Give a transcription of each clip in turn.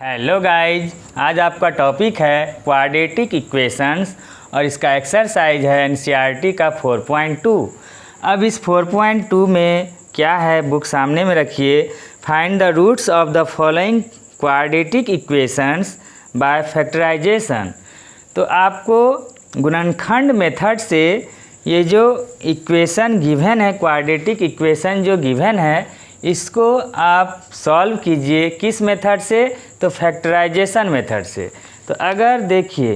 Hello guys, आज आपका topic है क्वाड्रेटिक इक्वेशंस और इसका एक्सरसाइज है एनसीईआरटी का 4.2। अब इस 4.2 में क्या है, बुक सामने में रखिए। Find the roots of the following quadratic equations by factorisation. तो आपको गुणनखंड मेथड से ये जो इक्वेशन गिवन है, क्वाड्रेटिक इक्वेशन जो गिवन है, इसको आप सॉल्व कीजिए। किस मेथड से? तो फैक्टराइजेशन मेथड से। तो अगर देखिए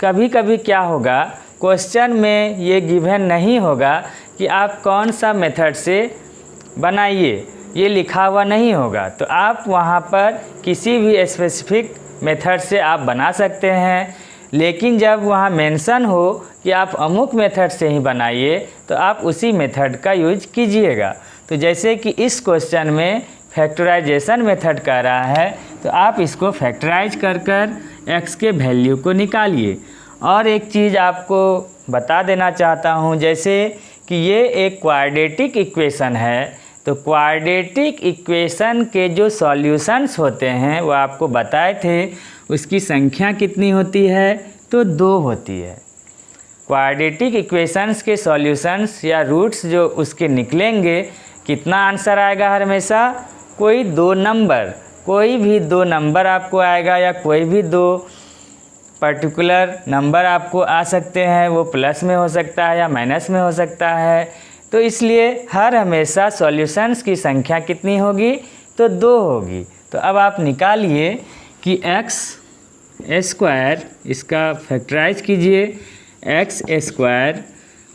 कभी कभी क्या होगा, क्वेश्चन में ये गिवन नहीं होगा कि आप कौन सा मेथड से बनाइए, ये लिखा हुआ नहीं होगा। तो आप वहाँ पर किसी भी स्पेसिफिक मेथड से आप बना सकते हैं, लेकिन जब वहाँ मेंशन हो कि आप अमुक मेथड से ही बनाइए तो आप उसी मेथड का यूज कीजिएगा। तो जैसे कि इस क्वेश्चन में फैक्टराइजेशन मेथड कह रहा है, तो आप इसको फैक्टराइज कर x के वैल्यू को निकालिए। और एक चीज़ आपको बता देना चाहता हूँ, जैसे कि ये एक क्वाड्रेटिक इक्वेशन है, तो क्वाड्रेटिक इक्वेशन के जो सॉल्यूशंस होते हैं वो आपको बताए थे, उसकी संख्या कितनी होती है? तो 2 होती है। क्वाड्रेटिक इक्वेशंस के सॉल्यूशंस या रूट्स जो उसके निकलेंगे, कितना आंसर आएगा? हमेशा कोई भी दो नंबर आपको आएगा, या कोई भी 2 पर्टिकुलर नंबर आपको आ सकते हैं। वो प्लस में हो सकता है या माइनस में हो सकता है। तो इसलिए हर हमेशा सॉल्यूशंस की संख्या कितनी होगी? तो 2 होगी। तो अब आप निकालिए कि x स्क्वायर, इसका फैक्टराइज कीजिए, x स्क्वायर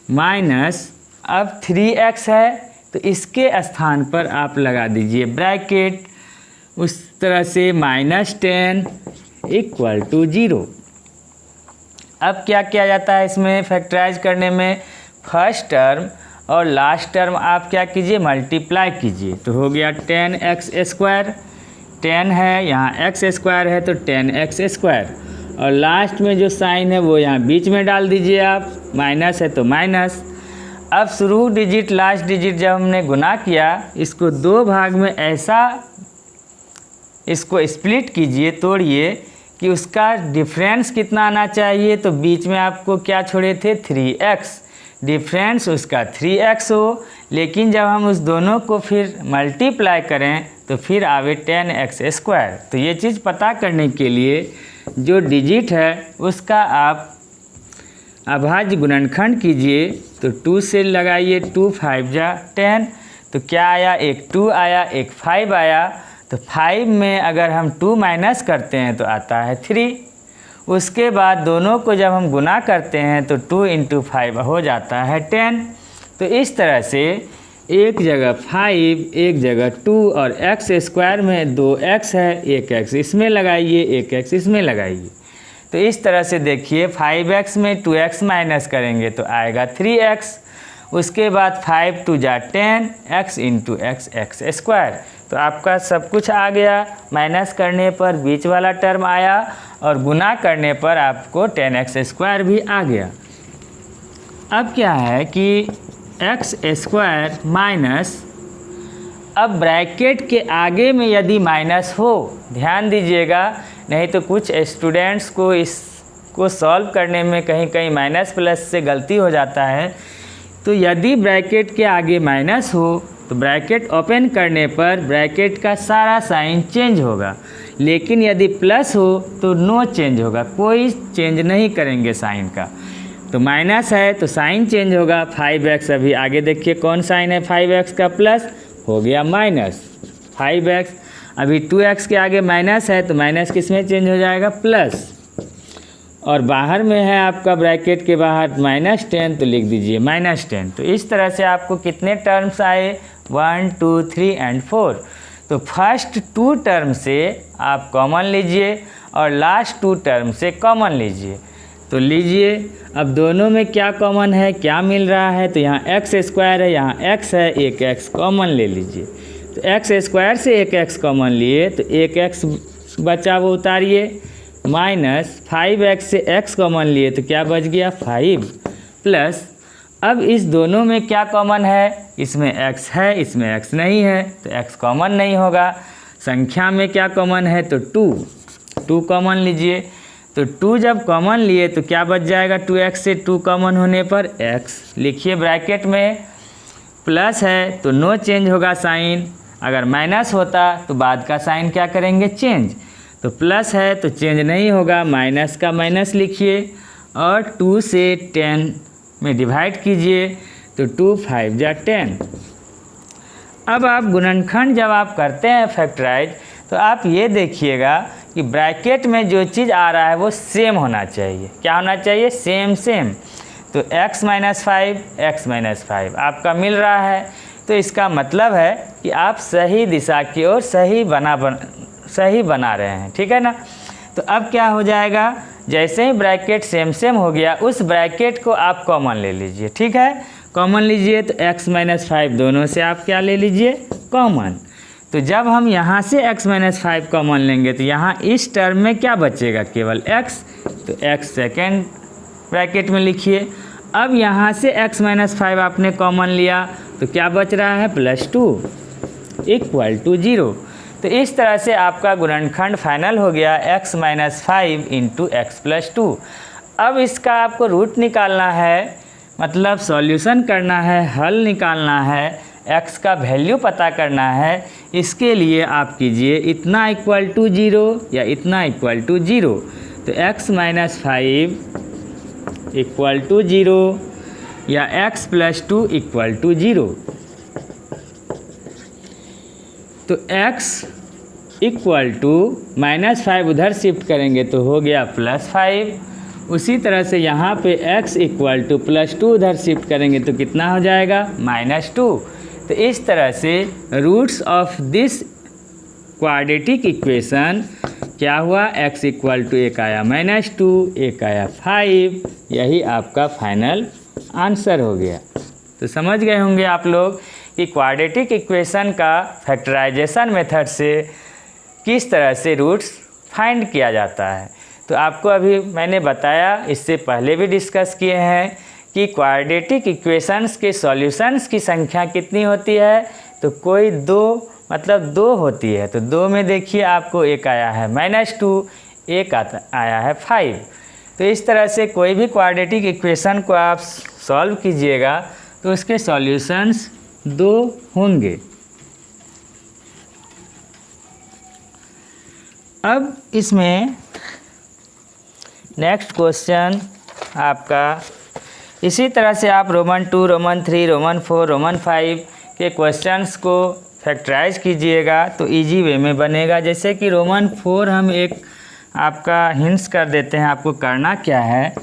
माइनस, अब 3x है तो इसके स्थान पर आप लगा दीजिए ब्रैकेट, उस तरह से -10 = 0। अब क्या किया जाता है इसमें फैक्टराइज करने में? फर्स्ट टर्म और लास्ट टर्म आप क्या कीजिए? मल्टीप्लाई कीजिए। तो हो गया 10x स्क्वायर, 10 है यहाँ x स्क्वायर है तो 10x स्क्वायर, और लास्ट में जो साइन है वो यहाँ बीच में डाल दीजिए आप, माइनस है तो माइनस। अब शुरू डिजिट लास्ट डिजिट जब हमने गुना किया, इसको 2 भाग में ऐसा इसको स्प्लिट कीजिए, तोड़िए, कि उसका डिफरेंस कितना आना चाहिए। तो बीच में आपको क्या छोड़े थे? 3x, डिफरेंस उसका 3x हो, लेकिन जब हम उस दोनों को फिर मल्टीप्लाई करें तो फिर आवे 10x स्क्वायर। तो ये चीज़ पता करने के लिए जो डिजिट है उसका आप अभाज्य गुणनखंड कीजिए। तो 2 से लगाइए, 2 5 जा 10, तो क्या आया? एक 2 आया, एक 5 आया। तो 5 में अगर हम 2 माइनस करते हैं तो आता है 3। उसके बाद दोनों को जब हम गुना करते हैं तो 2 × 5 हो जाता है 10। तो इस तरह से एक जगह 5, एक जगह 2, और x स्क्वायर में 2x है, एक x इसमें लगाइए, एक x इसमें लगाइए। तो इस तरह से देखिए 5x में 2x माइनस करेंगे तो आएगा 3x। उसके बाद 5 2 जा 10, x × x स्क्वायर। तो आपका सब कुछ आ गया। माइनस करने पर बीच वाला टर्म आया, और गुना करने पर आपको 10x स्क्वायर भी आ गया। अब क्या है कि x स्क्वायर माइनस, अब ब्रैकेट के आगे में यदि माइनस हो, ध्यान दीजिएगा, नहीं तो कुछ स्टूडेंट्स को इसको सॉल्व करने में कहीं कहीं माइनस प्लस से गलती हो जाता है। तो यदि ब्रैकेट के आगे माइनस हो तो ब्रैकेट ओपन करने पर ब्रैकेट का सारा साइन चेंज होगा, लेकिन यदि प्लस हो तो नो चेंज होगा, कोई चेंज नहीं करेंगे साइन का। तो माइनस है तो साइन चेंज होगा। 5x, अभी आगे देखिए कौन साइन है 5x का? प्लस, हो गया माइनस 5x। अभी 2x के आगे माइनस है तो माइनस किस में चेंज हो जाएगा? प्लस। और बाहर में है आपका ब्रैकेट के बाहर -10, तो लिख दीजिए -10। तो इस तरह से आपको कितने टर्म्स आए? 1 2 3 और 4। तो फर्स्ट 2 टर्म से आप कॉमन लीजिए और लास्ट 2 टर्म से कॉमन लीजिए। तो लीजिए, अब दोनों में क्या कॉमन है, क्या मिल रहा है? तो यहाँ x स्क्वायर है, यहाँ x है, एक x कॉमन ले लीजिए। तो x स्क्वायर से एक x कॉमन लिए तो एक x बचा, वो उतारिए, माइनस 5x से x कॉमन लिए तो क्या बच गया? 5 प्लस, अब इस दोनों में क्या कॉमन है? इसमें x है, इसमें x नहीं है, तो x कॉमन नहीं होगा। संख्या में क्या कॉमन है? तो 2। 2 कॉमन लीजिए। तो 2 जब कॉमन लिए तो क्या बच जाएगा, 2x से 2 कॉमन होने पर x लिखिए ब्रैकेट में। प्लस है तो नो चेंज होगा साइन, अगर माइनस होता तो बाद का साइन क्या करेंगे, चेंज। तो प्लस है तो चेंज नहीं होगा, माइनस का माइनस लिखिए और 2 से 10 में डिवाइड कीजिए तो 2 5 जा 10। अब आप गुणनखंड जब आप करते हैं फैक्टराइज, तो आप ये देखिएगा कि ब्रैकेट में जो चीज़ आ रहा है वो सेम होना चाहिए। क्या होना चाहिए, सेम सेम। तो x - 5 x - 5 आपका मिल रहा है, तो इसका मतलब है कि आप सही दिशा की ओर सही बना रहे हैं, ठीक है ना। तो अब क्या हो जाएगा, जैसे ही ब्रैकेट सेम सेम हो गया, उस ब्रैकेट को आप कॉमन ले लीजिए, ठीक है। कॉमन लीजिए तो x - 5 दोनों से आप क्या ले लीजिए, कॉमन। तो जब हम यहाँ से x - 5 कॉमन लेंगे तो यहाँ इस टर्म में क्या बचेगा, केवल x। तो x सेकेंड ब्रैकेट में लिखिए। अब यहाँ से x - 5 आपने कॉमन लिया तो क्या बच रहा है, +2 = 0। तो इस तरह से आपका गुणनखंड फाइनल हो गया x - 5 × x + 2। अब इसका आपको रूट निकालना है, मतलब सॉल्यूशन करना है, हल निकालना है, x का वैल्यू पता करना है। इसके लिए आप कीजिए इतना = 0 या इतना = 0। तो x - 5 = 0 या x + 2 = 0। तो x = -5 उधर शिफ्ट करेंगे तो हो गया +5। उसी तरह से यहाँ पे x = +2 उधर शिफ्ट करेंगे तो कितना हो जाएगा, -2। तो इस तरह से roots of this quadratic equation क्या हुआ, x = एक आया -2, एक आया 5। यही आपका फाइनल आंसर हो गया। तो समझ गए होंगे आप लोग कि क्वाड्रेटिक इक्वेशन का फैक्टराइजेशन मेथड से किस तरह से रूट्स फाइंड किया जाता है। तो आपको अभी मैंने बताया, इससे पहले भी डिस्कस किए हैं कि क्वाड्रेटिक इक्वेशंस के सॉल्यूशंस की संख्या कितनी होती है। तो कोई 2 होती है। तो 2 में देखिए आपको एक आया है -2, एक आया है 5। तो इस तरह से कोई भी क्वाड्रेटिक इक्वेशन को आप सॉल्व कीजिएगा तो उसके सॉल्यूशंस 2 होंगे। अब इसमें नेक्स्ट क्वेश्चन आपका इसी तरह से आप रोमन 2, रोमन 3, रोमन 4, रोमन 5 के क्वेश्चंस को फैक्टराइज कीजिएगा तो इजी वे में बनेगा। जैसे कि रोमन 4 हम एक आपका हिंट्स कर देते हैं, आपको करना क्या है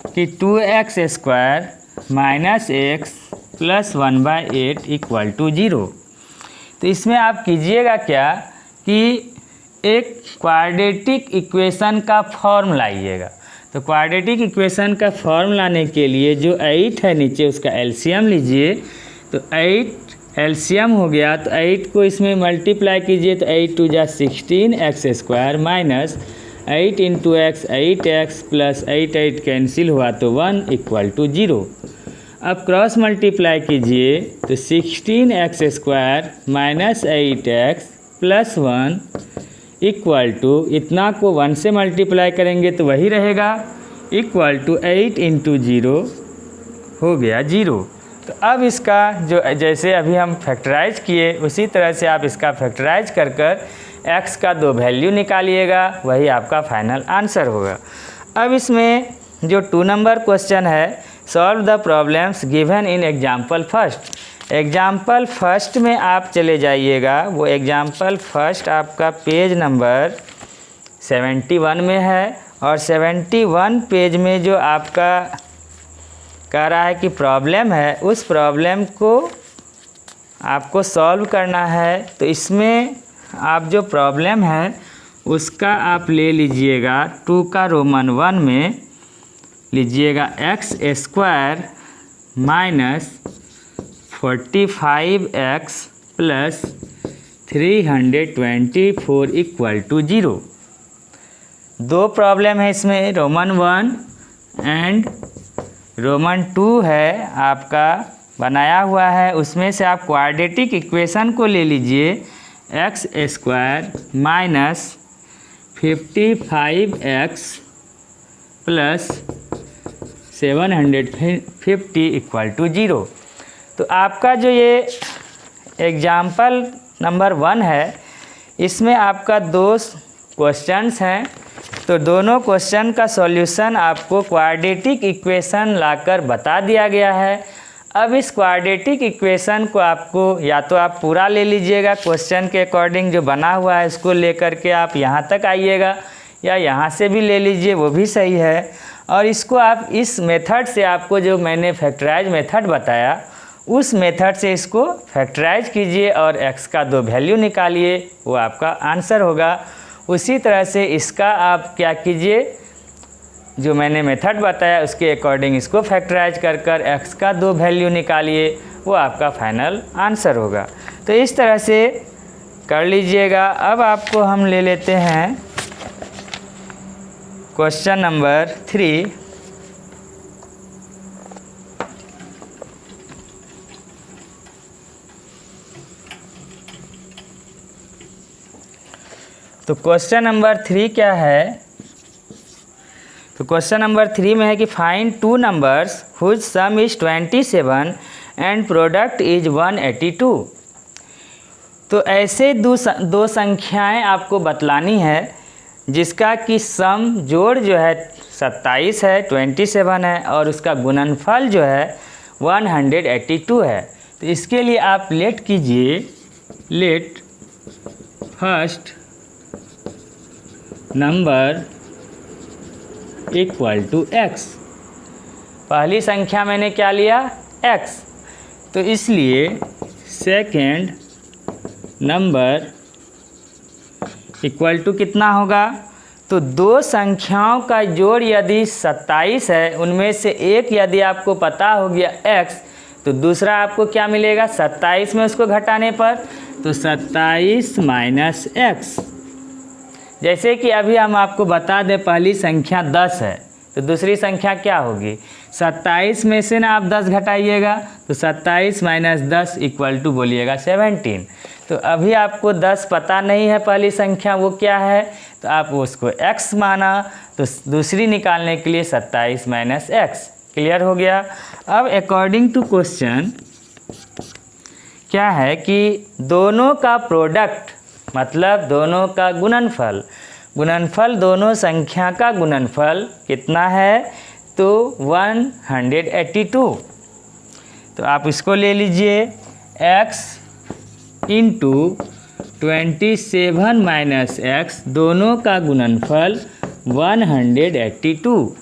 कि 2x² - x + 1/8 = 0। तो इसमें आप कीजिएगा क्या कि एक क्वाड्रेटिक इक्वेशन का फॉर्म लाइएगा। तो क्वाड्रेटिक इक्वेशन का फॉर्म लाने के लिए जो 8 है नीचे उसका एलसीएम लीजिए। तो 8 एलसीएम हो गया, तो 8 को इसमें मल्टीप्लाई कीजिए तो 8 × 2 = 16 x² - 8 × x 8x + 8 कैंसिल हुआ तो 1 = 0। अब क्रॉस मल्टीप्लाई कीजिए तो 16x² - 8x + 1 = इतना को 1 से मल्टीप्लाई करेंगे तो वही रहेगा = 8 × 0 हो गया 0। तो अब इसका जो जैसे अभी हम फैक्टराइज किए उसी तरह से आप इसका फैक्टराइज कर x का 2 वैल्यू निकालिएगा, वही आपका फाइनल आंसर होगा। अब इसमें जो 2 नंबर क्वेश्चन है, solve the problems given in example first. Example first में आप चले जाइएगा। वो एग्जाम्पल फर्स्ट आपका पेज नंबर 71 में है और 71 पेज में जो आपका कह रहा है कि प्रॉब्लम है, उस प्रॉब्लम को आपको सॉल्व करना है। तो इसमें आप जो प्रॉब्लम है उसका आप ले लीजिएगा 2 का रोमन 1 में लीजिएगा x² - 45x + 324 = 0। 2 प्रॉब्लम है इसमें, रोमन 1 एंड रोमन 2 है आपका बनाया हुआ है। उसमें से आप क्वाड्रेटिक इक्वेशन को ले लीजिए x² - 55x plus 750 equal to 0। तो आपका जो ये एग्जाम्पल नंबर 1 है, इसमें आपका 2 क्वेश्चंस हैं। तो दोनों क्वेश्चन का सॉल्यूशन आपको क्वाड्रेटिक इक्वेशन लाकर बता दिया गया है। अब इस क्वाड्रेटिक इक्वेशन को आपको या तो आप पूरा ले लीजिएगा क्वेश्चन के अकॉर्डिंग जो बना हुआ है, उसको लेकर के आप यहाँ तक आइएगा, या यहाँ से भी ले लीजिए, वो भी सही है। और इसको आप इस मेथड से, आपको जो मैंने फैक्टराइज मेथड बताया, उस मेथड से इसको फैक्टराइज कीजिए और x का 2 वैल्यू निकालिए, वो आपका आंसर होगा। उसी तरह से इसका आप क्या कीजिए, जो मैंने मेथड बताया उसके अकॉर्डिंग इसको फैक्टराइज कर कर x का 2 वैल्यू निकालिए, वो आपका फाइनल आंसर होगा। तो इस तरह से कर लीजिएगा। अब आपको हम ले लेते हैं क्वेश्चन नंबर 3। तो क्वेश्चन नंबर 3 क्या है? तो क्वेश्चन नंबर 3 में है कि find 2 numbers whose sum is 27 and product is 182। तो ऐसे दो संख्याएं आपको बतलानी है जिसका कि सम जोड़ जो है 27 है, 27 है, और उसका गुणनफल जो है 182 है। तो इसके लिए आप लेट कीजिए, let first number equal to x। पहली संख्या मैंने क्या लिया? x। तो इसलिए सेकेंड नंबर इक्वल टू कितना होगा? तो 2 संख्याओं का जोड़ यदि 27 है, उनमें से एक यदि आपको पता हो गया x, तो दूसरा आपको क्या मिलेगा 27 में उसको घटाने पर? तो 27 माइनस x। जैसे कि अभी हम आपको बता दें, पहली संख्या 10 है, तो दूसरी संख्या क्या होगी? 27 में से ना आप 10 घटाइएगा, तो 27 माइनस 10 इक्वल टू बोलिएगा 17। तो अभी आपको 10 पता नहीं है, पहली संख्या वो क्या है, तो आप उसको x माना, तो दूसरी निकालने के लिए 27 माइनस x। क्लियर हो गया? अब अकॉर्डिंग टू क्वेश्चन क्या है कि दोनों का प्रोडक्ट, मतलब दोनों का गुणनफल, दोनों संख्या का गुणनफल कितना है? तो 182। तो आप इसको ले लीजिए, x इंटू 27 माइनस x, दोनों का गुणनफल 182।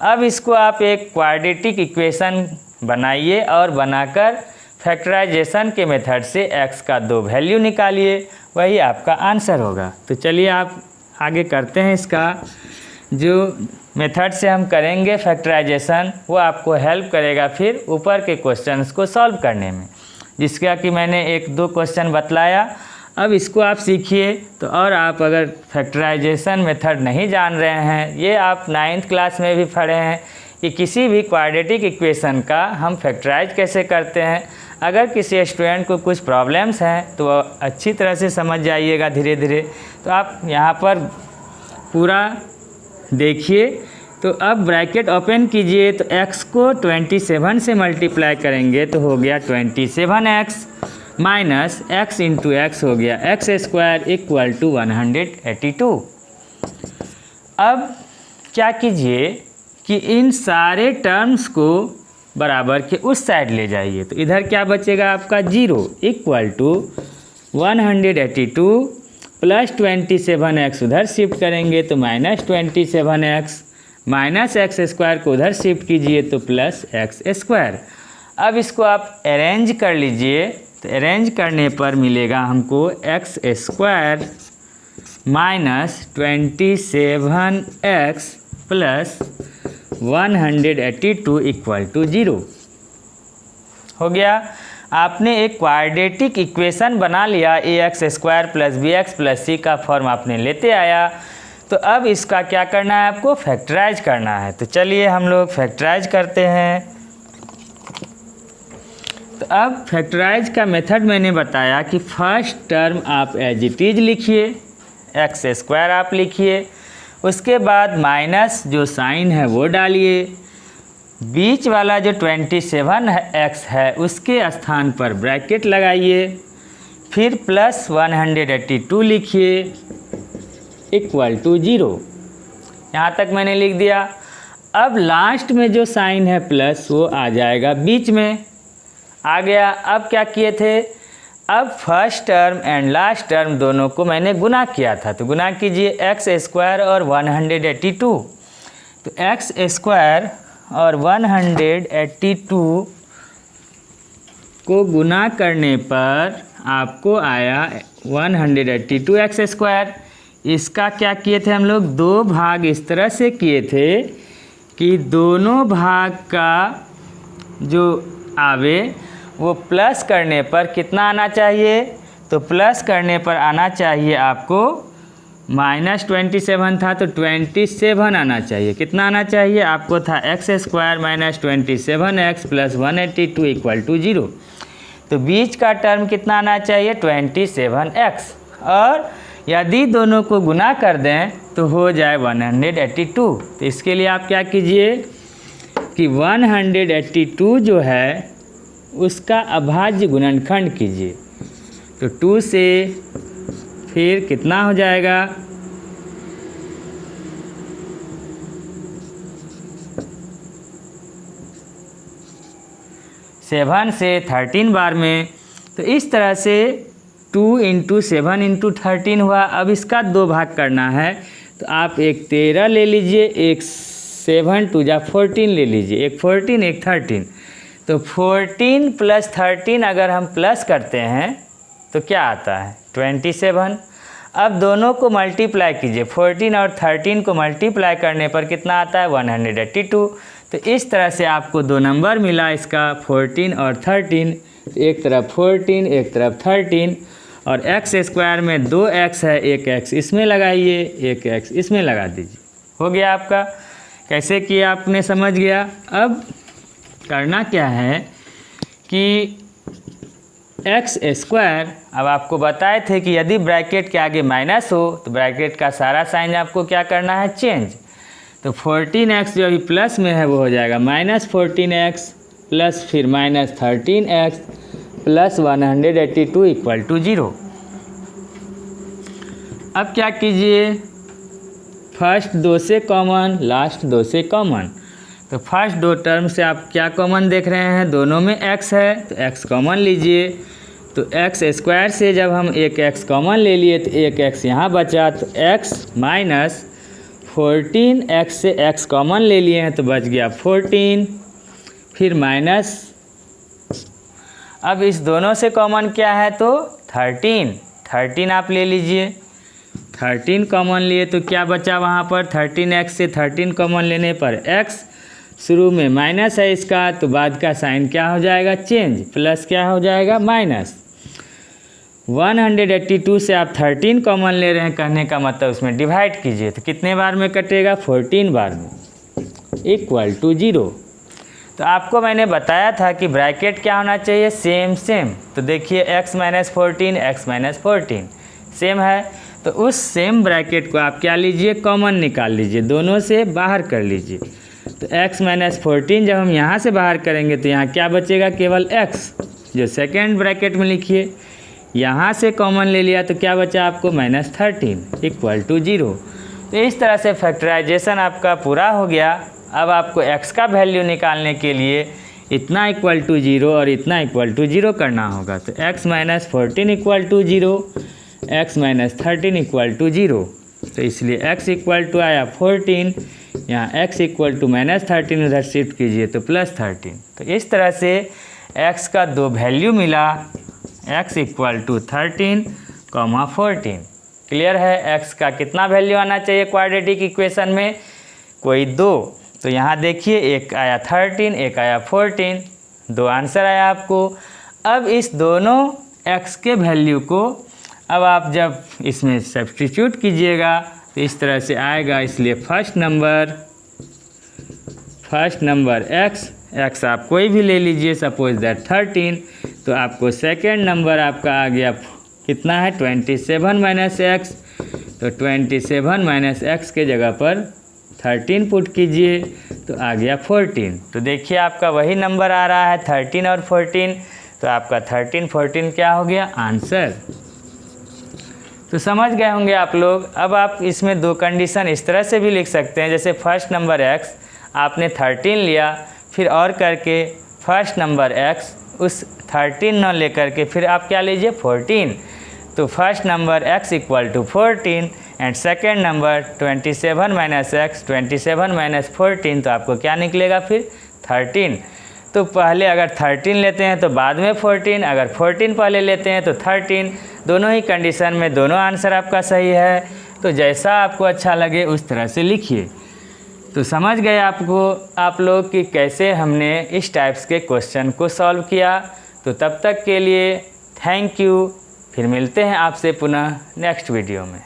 अब इसको आप एक क्वाड्रेटिक इक्वेशन बनाइए और बनाकर फैक्टराइजेशन के मेथड से x का 2 वैल्यू निकालिए, वही आपका आंसर होगा। तो चलिए आप आगे करते हैं। इसका जो मेथड से हम करेंगे फैक्टराइजेशन, वो आपको हेल्प करेगा फिर ऊपर के क्वेश्चंस को सॉल्व करने में, जिसका कि मैंने 1-2 क्वेश्चन बतलाया। अब इसको आप सीखिए। तो और आप अगर फैक्टराइजेशन मेथड नहीं जान रहे हैं, ये आप 9th क्लास में भी पढ़े हैं कि किसी भी क्वाड्रेटिक इक्वेशन का हम फैक्टराइज कैसे करते हैं। अगर किसी स्टूडेंट को कुछ प्रॉब्लम्स हैं तो अच्छी तरह से समझ जाइएगा धीरे धीरे। तो आप यहाँ पर पूरा देखिए। तो अब ब्रैकेट ओपन कीजिए, तो x को 27 से मल्टीप्लाई करेंगे तो हो गया 27x minus x into x हो गया x² इक्वल टू 182। अब क्या कीजिए कि इन सारे टर्म्स को बराबर के उस साइड ले जाइए। तो इधर क्या बचेगा आपका 0 इक्वल टू 182 प्लस 27x उधर शिफ्ट करेंगे तो माइनस 27x माइनस x² को उधर शिफ्ट कीजिए तो प्लस x²। अब इसको आप अरेंज कर लीजिए। तो अरेंज करने पर मिलेगा हमको x² minus 27x plus 182 equal to 0 हो गया। आपने एक क्वाड्रेटिक इक्वेशन बना लिया, ax² plus bx plus c का फॉर्म आपने लेते आया। तो अब इसका क्या करना है, आपको फैक्टराइज करना है। तो चलिए हम लोग फैक्टराइज करते हैं। तो अब फैक्टराइज का मेथड मैंने बताया कि फर्स्ट टर्म आप एज इट इज लिखिए, एक्स स्क्वायर आप लिखिए, उसके बाद माइनस जो साइन है वो डालिए, बीच वाला जो 27x है उसके स्थान पर ब्रैकेट लगाइए, फिर प्लस 182 लिखिए इक्वल टू 0। यहाँ तक मैंने लिख दिया। अब लास्ट में जो साइन है प्लस वो आ जाएगा बीच में, आ गया। अब क्या किए थे, अब first term and last term दोनों को मैंने गुना किया था, तो गुना कीजिए एक्स स्क्वायर और 182। तो एक्स स्क्वायर और 182 को गुना करने पर आपको आया 182 एक्स स्क्वायर। इसका क्या किए थे हम लोग, दो भाग इस तरह से किए थे कि दोनों भाग का जो आवे वो प्लस करने पर कितना आना चाहिए, तो प्लस करने पर आना चाहिए आपको -27 था तो 27 आना चाहिए। कितना आना चाहिए आपको था x square minus 27x plus 182 equal to 0। तो बीच का टर्म कितना आना चाहिए 27x, और यदि दोनों को गुना कर दें तो हो जाए 182। तो इसके लिए आप क्या कीजिए कि 182 जो है उसका अभाज्य गुणनखंड कीजिए। तो 2 से फिर कितना हो जाएगा 7 से 13 बार में। तो इस तरह से 2 × 7 × 13 हुआ। अब इसका 2 भाग करना है, तो आप एक 13 ले लीजिए, एक 7 2 जा 14 ले लीजिए, एक 14 एक 13। तो 14 + 13 अगर हम प्लस करते हैं तो क्या आता है 27। अब दोनों को मल्टीप्लाई कीजिए, 14 और 13 को मल्टीप्लाई करने पर कितना आता है 182। तो इस तरह से आपको 2 नंबर मिला इसका 14 और 13। एक तरफ 14 एक तरफ 13, और एक्स स्क्वायर में 2x है, एक x इसमें लगाइए, एक x इसमें लगा दीजिए, हो गया आपका। कैसे किया आपने समझ गया। अब करना क्या है कि एक्स स्क्वायर, अब आपको बताए थे कि यदि ब्रैकेट के आगे माइनस हो तो ब्रैकेट का सारा साइन आपको क्या करना है चेंज। तो 14x जो अभी प्लस में है वो हो जाएगा -14x प्लस फिर -13x प्लस 182 इक्वल टू 0। अब क्या कीजिए, फर्स्ट 2 से कॉमन, लास्ट 2 से कॉमन। तो फर्स्ट 2 टर्म से आप क्या कॉमन देख रहे हैं, दोनों में x है तो x कॉमन लीजिए। तो एक्स स्क्वायर से जब हम एक x कॉमन ले लिए तो एक x यहाँ बचा, तो x माइनस 14x से x कॉमन ले लिए हैं तो बच गया 14, फिर माइनस, अब इस दोनों से कॉमन क्या है तो 13 आप ले लीजिए। 13 कॉमन लिए तो क्या बचा वहाँ पर 13x से 13 कॉमन लेने पर x, शुरू में माइनस है इसका तो बाद का साइन क्या हो जाएगा चेंज, प्लस क्या हो जाएगा माइनस। 182 से आप 13 कॉमन ले रहे हैं, कहने का मतलब उसमें डिवाइड कीजिए तो कितने बार में कटेगा 14 बार में इक्वल टू 0। तो आपको मैंने बताया था कि ब्रैकेट क्या होना चाहिए सेम। तो देखिए x - 14 x - 14 सेम है, तो उस सेम ब्रैकेट को आप क्या लीजिए कॉमन निकाल लीजिए, दोनों से बाहर कर लीजिए। तो x - 14 जब हम यहाँ से बाहर करेंगे तो यहाँ क्या बचेगा केवल x, जो सेकेंड ब्रैकेट में लिखिए। यहाँ से कॉमन ले लिया तो क्या बचा आपको -13 इक्वल टू 0। तो इस तरह से फैक्टराइजेशन आपका पूरा हो गया। अब आपको x का वैल्यू निकालने के लिए इतना इक्वल टू 0 और इतना इक्वल टू 0 करना होगा। तो x - 14 equal to 0, x - 13 equal to 0। तो इसलिए x इक्वल टू आया 14, यहाँ x इक्वल टू -13 उधर शिफ्ट कीजिए तो +13। तो इस तरह से x का 2 वैल्यू मिला, x इक्वल टू 13, 14। क्लियर है। x का कितना वैल्यू आना चाहिए क्वाड्रेटिक इक्वेशन में, कोई 2। तो यहाँ देखिए एक आया 13 एक आया 14, 2 आंसर आया आपको। अब इस दोनों x के वैल्यू को अब आप जब इसमें सब्स्टिट्यूट कीजिएगा तो इस तरह से आएगा। इसलिए फर्स्ट नंबर x आप कोई भी ले लीजिए, सपोज दैट 13, तो आपको सेकेंड नंबर आपका आ गया कितना है 27 - x, तो 27 माइनस एक्स के जगह पर 13 पुट कीजिए तो आ गया 14। तो देखिए आपका वही नंबर आ रहा है 13 और 14, तो आपका 13 14 क्या हो गया आंसर। तो समझ गए होंगे आप लोग। अब आप इसमें दो कंडीशन इस तरह से भी लिख सकते हैं, जैसे फर्स्ट नंबर x आपने 13 लिया, फिर और करके फर्स्ट नंबर x उस 13 न लेकर के फिर आप क्या लीजिए 14। तो first number x equal to 14 and second number 27 minus x 27 minus 14, तो आपको क्या निकलेगा फिर 13। तो पहले अगर 13 लेते हैं तो बाद में 14, अगर 14 पहले लेते हैं तो 13, दोनों ही कंडीशन में दोनों आंसर आपका सही है। तो जैसा आपको अच्छा लगे उस तरह से लिखिए। तो समझ गए आप लोग कि कैसे हमने इस टाइप्स के क्वेश्चन को सॉल्व किया। तो तब तक के लिए थैंक यू। फिर मिलते हैं आपसे पुनः नेक्स्ट वीडियो में।